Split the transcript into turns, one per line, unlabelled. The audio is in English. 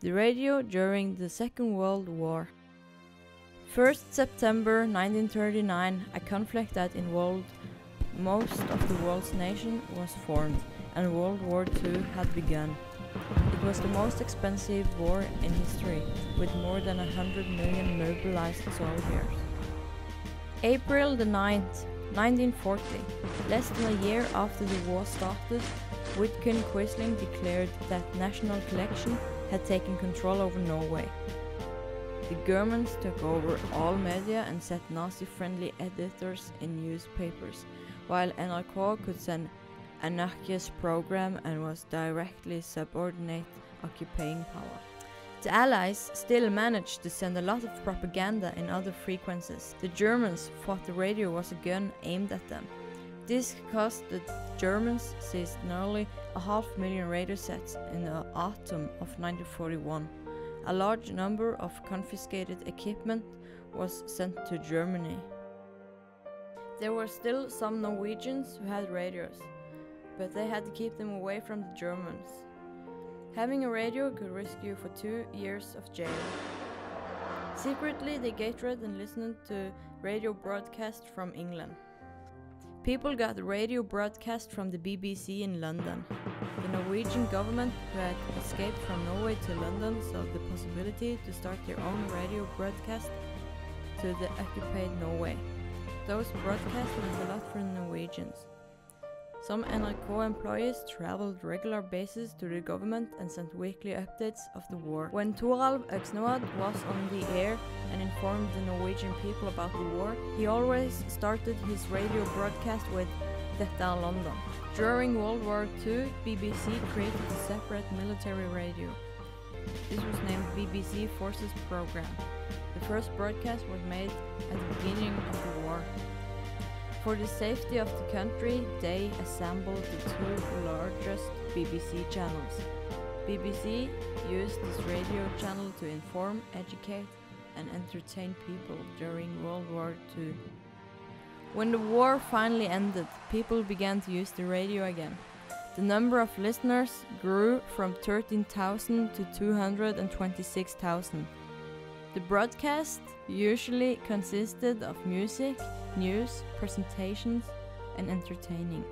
The radio during the Second World War. 1st September 1939, a conflict that involved most of the world's nations was formed, and World War II had begun. It was the most expensive war in history, with more than 100 million mobilized soldiers. April the 9th, 1940, less than a year after the war started, Vidkun Quisling declared that National Collection had taken control over Norway. The Germans took over all media and set Nazi-friendly editors in newspapers, while NRK could send anarchist program and was directly subordinate occupying power. The Allies still managed to send a lot of propaganda in other frequencies. The Germans thought the radio was a gun aimed at them. This caused the Germans seized nearly 500,000 radio sets in the autumn of 1941. A large number of confiscated equipment was sent to Germany. There were still some Norwegians who had radios, but they had to keep them away from the Germans. Having a radio could risk you for 2 years of jail. Secretly, they gathered and listened to radio broadcasts from England. People got radio broadcast from the BBC in London. The Norwegian government, who had escaped from Norway to London, saw the possibility to start their own radio broadcast to the occupied Norway. Those broadcasts meant a lot for the Norwegians. Some NRK employees traveled regular basis to the government and sent weekly updates of the war. When Toralv Øksnevad was on the air and informed the Norwegian people about the war, he always started his radio broadcast with "Dette er London." During World War II, BBC created a separate military radio. This was named BBC Forces Program. The first broadcast was made at the beginning of the war. For the safety of the country, they assembled the 2 largest BBC channels. BBC used this radio channel to inform, educate, and entertain people during World War II. When the war finally ended, people began to use the radio again. The number of listeners grew from 13,000 to 226,000. The broadcast usually consisted of music, news, presentations, and entertaining.